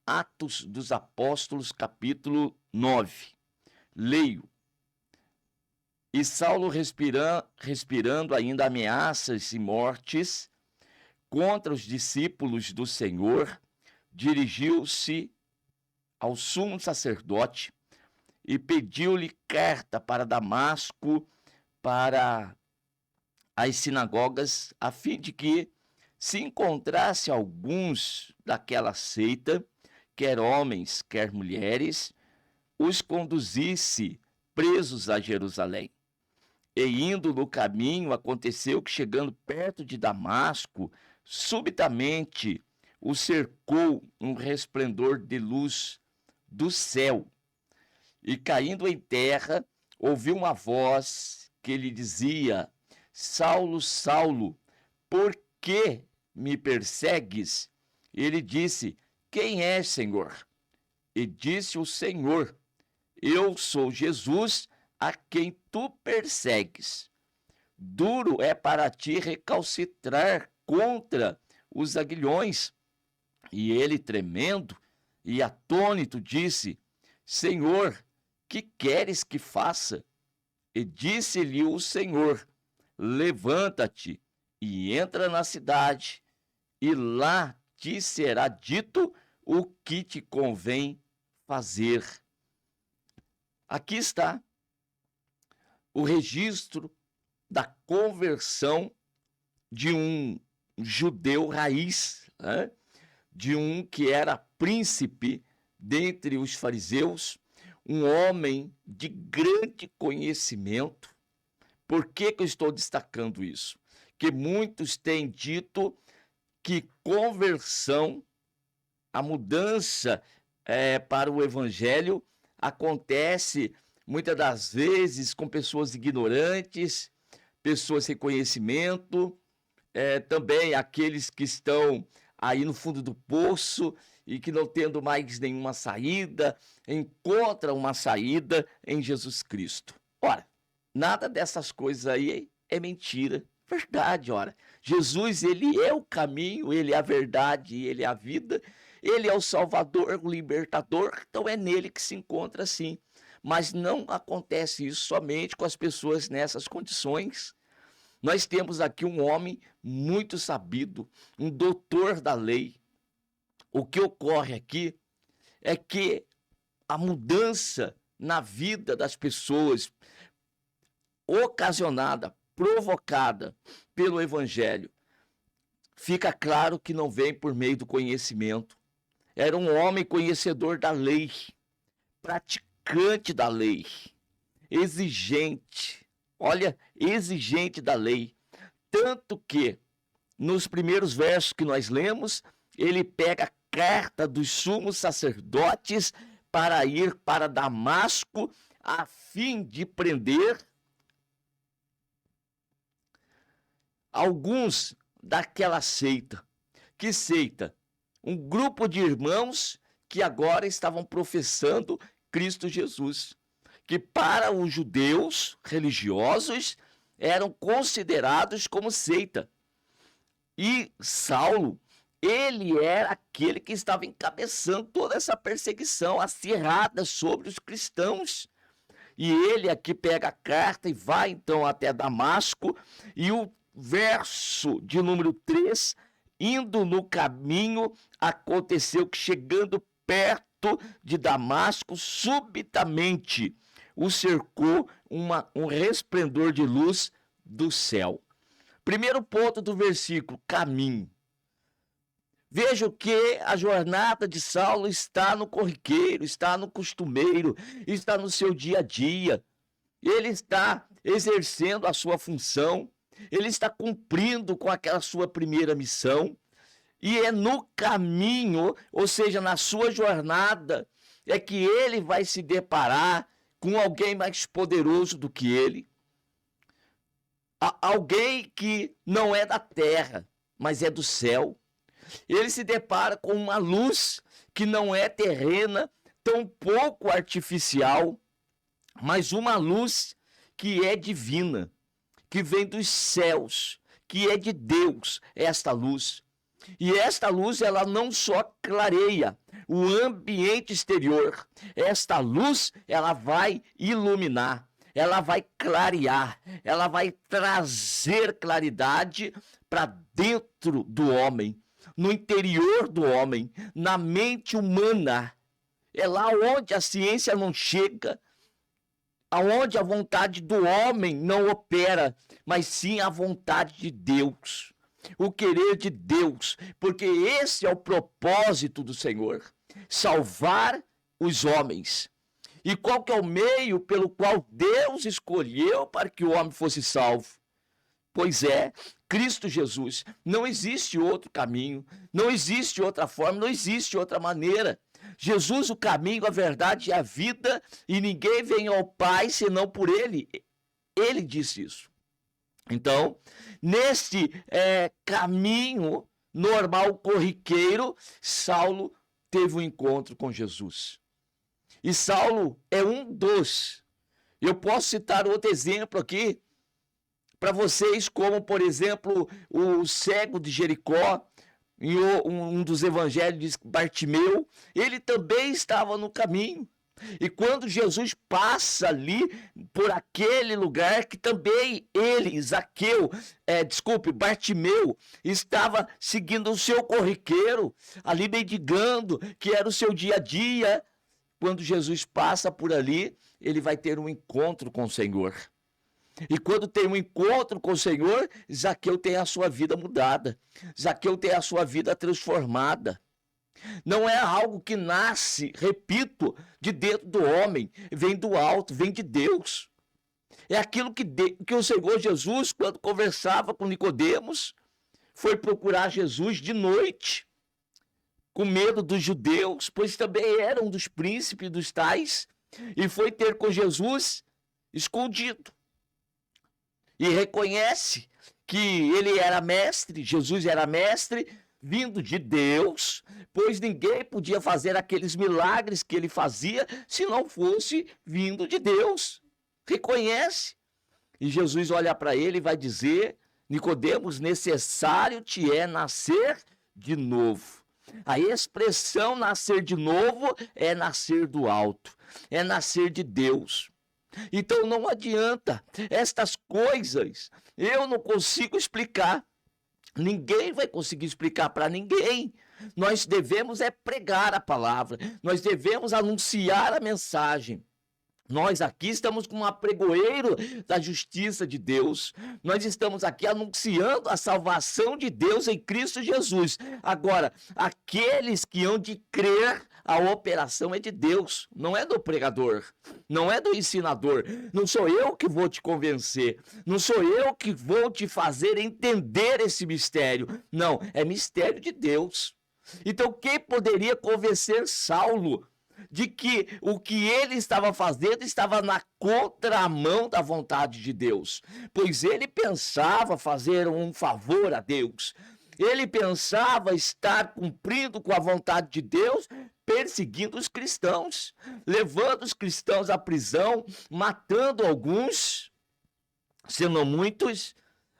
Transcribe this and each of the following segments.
Atos dos Apóstolos, capítulo 9. Leio. E Saulo, respirando ainda ameaças e mortes contra os discípulos do Senhor, dirigiu-se ao sumo sacerdote e pediu-lhe carta para Damasco, para as sinagogas, a fim de que, se encontrasse alguns daquela seita, quer homens, quer mulheres, os conduzisse presos a Jerusalém. E indo no caminho, aconteceu que, chegando perto de Damasco, subitamente o cercou um resplendor de luz do céu. E caindo em terra, ouviu uma voz que lhe dizia: Saulo, Saulo, por que me persegues? Ele disse: Quem és, Senhor? E disse o Senhor: Eu sou Jesus, a quem tu persegues. Duro é para ti recalcitrar contra os aguilhões. E ele, tremendo e atônito, disse: Senhor, que queres que faça? E disse-lhe o Senhor: Levanta-te e entra na cidade, e lá te será dito o que te convém fazer. Aqui está o registro da conversão de um judeu raiz, né? De um que era príncipe dentre os fariseus, um homem de grande conhecimento. Por que eu estou destacando isso? Que muitos têm dito que conversão, a mudança para o evangelho, acontece muitas das vezes com pessoas ignorantes, pessoas sem conhecimento, também aqueles que estão aí no fundo do poço e que, não tendo mais nenhuma saída, encontram uma saída em Jesus Cristo. Ora, nada dessas coisas aí é mentira. Verdade, ora. Jesus, ele é o caminho, ele é a verdade, ele é a vida, ele é o Salvador, o libertador, então é nele que se encontra, sim. Mas não acontece isso somente com as pessoas nessas condições. Nós temos aqui um homem muito sabido, um doutor da lei. O que ocorre aqui é que a mudança na vida das pessoas, ocasionada, provocada pelo evangelho, fica claro que não vem por meio do conhecimento. Era um homem conhecedor da lei, praticante da lei, exigente, exigente da lei. Tanto que, nos primeiros versos que nós lemos, ele pega a carta dos sumos sacerdotes para ir para Damasco, a fim de prender alguns daquela seita. Que seita? Um grupo de irmãos que agora estavam professando Cristo Jesus, que para os judeus religiosos eram considerados como seita. E Saulo, ele era aquele que estava encabeçando toda essa perseguição acirrada sobre os cristãos. E ele aqui pega a carta e vai então até Damasco, e o verso de número 3, indo no caminho, aconteceu que, chegando perto de Damasco, subitamente o cercou um resplendor de luz do céu. Primeiro ponto do versículo, caminho. Veja que a jornada de Saulo está no corriqueiro, está no costumeiro, está no seu dia a dia. Ele está exercendo a sua função, ele está cumprindo com aquela sua primeira missão, e é no caminho, ou seja, na sua jornada, é que ele vai se deparar com alguém mais poderoso do que ele, alguém que não é da terra, mas é do céu. Ele se depara com uma luz que não é terrena, tampouco artificial, mas uma luz que é divina, que vem dos céus, que é de Deus, esta luz. E esta luz, ela não só clareia o ambiente exterior, esta luz, ela vai iluminar, ela vai clarear, ela vai trazer claridade para dentro do homem, no interior do homem, na mente humana. É lá onde a ciência não chega, aonde a vontade do homem não opera, mas sim a vontade de Deus, o querer de Deus, porque esse é o propósito do Senhor, salvar os homens. E qual que é o meio pelo qual Deus escolheu para que o homem fosse salvo? Pois é, Cristo Jesus. Não existe outro caminho, não existe outra forma, não existe outra maneira. Jesus, o caminho, a verdade e a vida, e ninguém vem ao Pai senão por Ele. Ele disse isso. Então, neste caminho normal, corriqueiro, Saulo teve um encontro com Jesus. E Saulo é um dos. Eu posso citar outro exemplo aqui para vocês, como, por exemplo, o cego de Jericó, em um dos evangelhos diz que Bartimeu, ele também estava no caminho. E quando Jesus passa ali por aquele lugar que também ele, Bartimeu, estava seguindo o seu corriqueiro, ali mendigando, que era o seu dia a dia. Quando Jesus passa por ali, ele vai ter um encontro com o Senhor. E quando tem um encontro com o Senhor, Zaqueu tem a sua vida mudada. Zaqueu tem a sua vida transformada. Não é algo que nasce, repito, de dentro do homem, vem do alto, vem de Deus. É aquilo que o Senhor Jesus, quando conversava com Nicodemos, foi procurar Jesus de noite, com medo dos judeus, pois também era um dos príncipes dos tais, e foi ter com Jesus escondido. E reconhece que ele era mestre, Jesus era mestre, vindo de Deus, pois ninguém podia fazer aqueles milagres que ele fazia se não fosse vindo de Deus. Reconhece. E Jesus olha para ele e vai dizer: Nicodemos, necessário te é nascer de novo. A expressão nascer de novo é nascer do alto, é nascer de Deus. Então não adianta, estas coisas eu não consigo explicar. Ninguém vai conseguir explicar para ninguém. Nós devemos pregar a palavra, nós devemos anunciar a mensagem. Nós aqui estamos com um apregoeiro da justiça de Deus. Nós estamos aqui anunciando a salvação de Deus em Cristo Jesus. Agora, aqueles que hão de crer, a operação é de Deus, não é do pregador, não é do ensinador. Não sou eu que vou te convencer, não sou eu que vou te fazer entender esse mistério. Não, é mistério de Deus. Então, quem poderia convencer Saulo de que o que ele estava fazendo estava na contramão da vontade de Deus? Pois ele pensava fazer um favor a Deus. Ele pensava estar cumprindo com a vontade de Deus, perseguindo os cristãos, levando os cristãos à prisão, matando alguns, sendo muitos.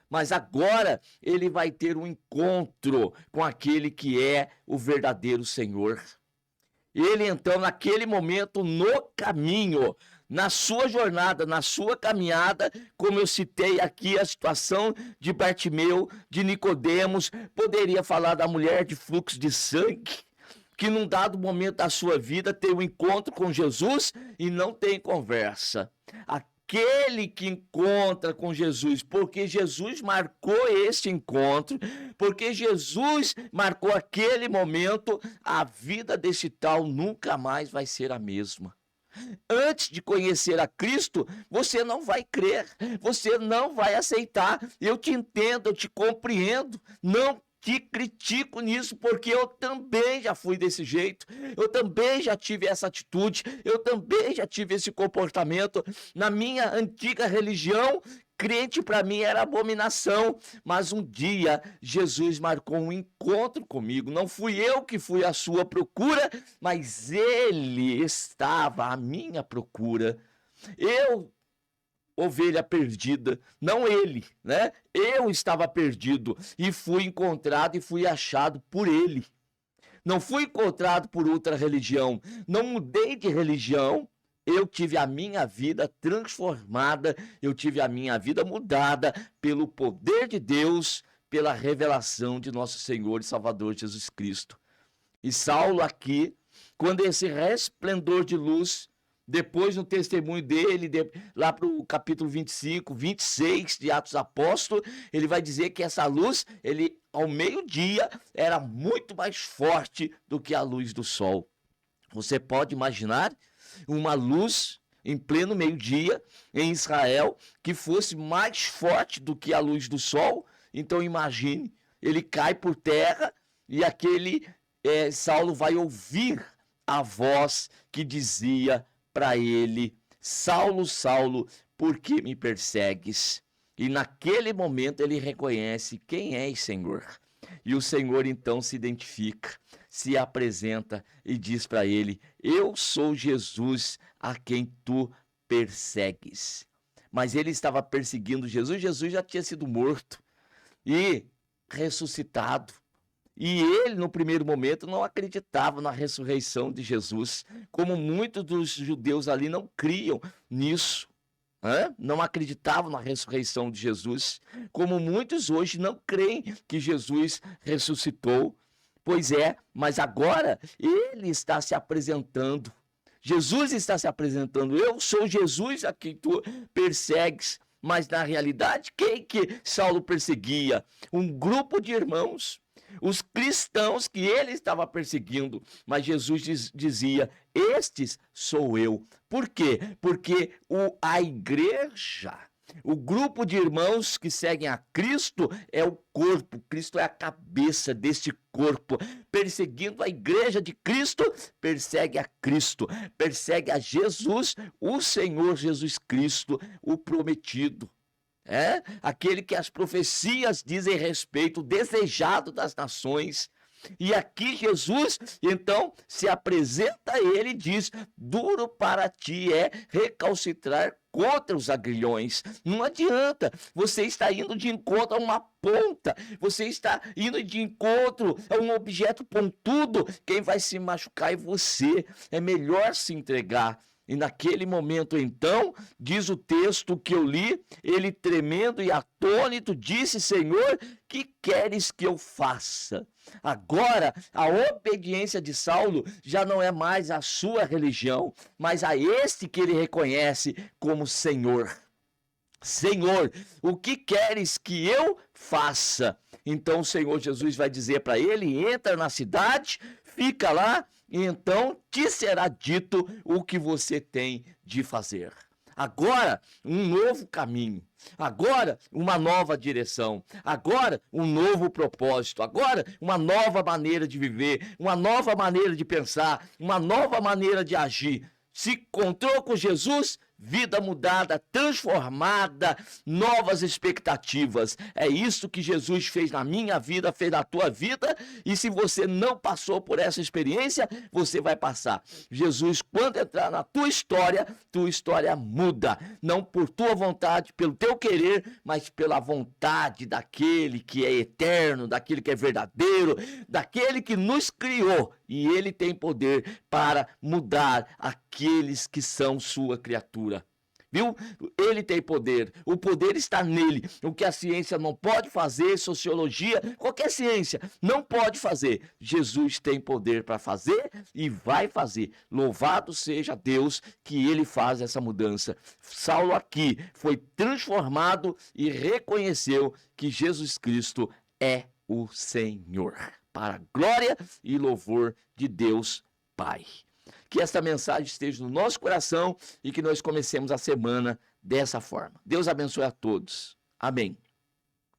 Mas agora ele vai ter um encontro com aquele que é o verdadeiro Senhor. Ele então, naquele momento, no caminho, na sua jornada, na sua caminhada, como eu citei aqui a situação de Bartimeu, de Nicodemos, poderia falar da mulher de fluxo de sangue, que num dado momento da sua vida tem um encontro com Jesus e não tem conversa. Aquele que encontra com Jesus, porque Jesus marcou este encontro, porque Jesus marcou aquele momento, a vida desse tal nunca mais vai ser a mesma. Antes de conhecer a Cristo, você não vai crer, você não vai aceitar. Eu te entendo, eu te compreendo, não te critico nisso, porque eu também já fui desse jeito, eu também já tive essa atitude, eu também já tive esse comportamento. Na minha antiga religião, crente para mim era abominação, mas um dia Jesus marcou um encontro comigo. Não fui eu que fui à sua procura, mas ele estava à minha procura. Eu ovelha perdida, não ele, né? Eu estava perdido e fui encontrado e fui achado por ele. Não fui encontrado por outra religião, não mudei de religião, eu tive a minha vida transformada, eu tive a minha vida mudada pelo poder de Deus, pela revelação de nosso Senhor e Salvador Jesus Cristo. E Saulo aqui, quando esse resplendor de luz, depois no testemunho dele, lá para o capítulo 25, 26 de Atos Apóstolos, ele vai dizer que essa luz, ele ao meio-dia, era muito mais forte do que a luz do sol. Você pode imaginar uma luz em pleno meio-dia em Israel que fosse mais forte do que a luz do sol? Então imagine, ele cai por terra e aquele Saulo vai ouvir a voz que dizia para ele: Saulo, Saulo, por que me persegues? E naquele momento ele reconhece: quem és, Senhor? E o Senhor então se identifica, se apresenta e diz para ele: eu sou Jesus a quem tu persegues. Mas ele estava perseguindo Jesus, Jesus já tinha sido morto e ressuscitado. E ele, no primeiro momento, não acreditava na ressurreição de Jesus, como muitos dos judeus ali não criam nisso, não acreditavam na ressurreição de Jesus, como muitos hoje não creem que Jesus ressuscitou. Pois é, mas agora ele está se apresentando. Jesus está se apresentando. Eu sou Jesus a quem tu persegues. Mas na realidade, quem que Saulo perseguia? Um grupo de irmãos, os cristãos que ele estava perseguindo. Mas Jesus dizia: estes sou eu. Por quê? Porque a igreja, o grupo de irmãos que seguem a Cristo é o corpo. Cristo é a cabeça deste corpo. Perseguindo a igreja de Cristo, persegue a Cristo, persegue a Jesus, o Senhor Jesus Cristo, o prometido. Aquele que as profecias dizem respeito, o desejado das nações. E aqui Jesus, então, se apresenta a ele e diz: duro para ti é recalcitrar contra os aguilhões. Não adianta, você está indo de encontro a uma ponta, você está indo de encontro a um objeto pontudo, quem vai se machucar é você, é melhor se entregar. E naquele momento, então, diz o texto que eu li, ele tremendo e atônito disse: Senhor, que queres que eu faça? Agora, a obediência de Saulo já não é mais a sua religião, mas a este que ele reconhece como Senhor. Senhor, o que queres que eu faça? Então o Senhor Jesus vai dizer para ele: entra na cidade, fica lá, e então te será dito o que você tem de fazer. Agora, um novo caminho. Agora, uma nova direção. Agora, um novo propósito. Agora, uma nova maneira de viver. Uma nova maneira de pensar. Uma nova maneira de agir. Se encontrou com Jesus, vida mudada, transformada, novas expectativas. É isso que Jesus fez na minha vida, fez na tua vida. E se você não passou por essa experiência, você vai passar. Jesus, quando entrar na tua história muda. Não por tua vontade, pelo teu querer, mas pela vontade daquele que é eterno, daquele que é verdadeiro, daquele que nos criou. E ele tem poder para mudar aqueles que são sua criatura. Viu? Ele tem poder, o poder está nele. O que a ciência não pode fazer, sociologia, qualquer ciência não pode fazer, Jesus tem poder para fazer e vai fazer. Louvado seja Deus que ele faz essa mudança. Saulo aqui foi transformado e reconheceu que Jesus Cristo é o Senhor, para a glória e louvor de Deus Pai. Que esta mensagem esteja no nosso coração e que nós comecemos a semana dessa forma. Deus abençoe a todos. Amém.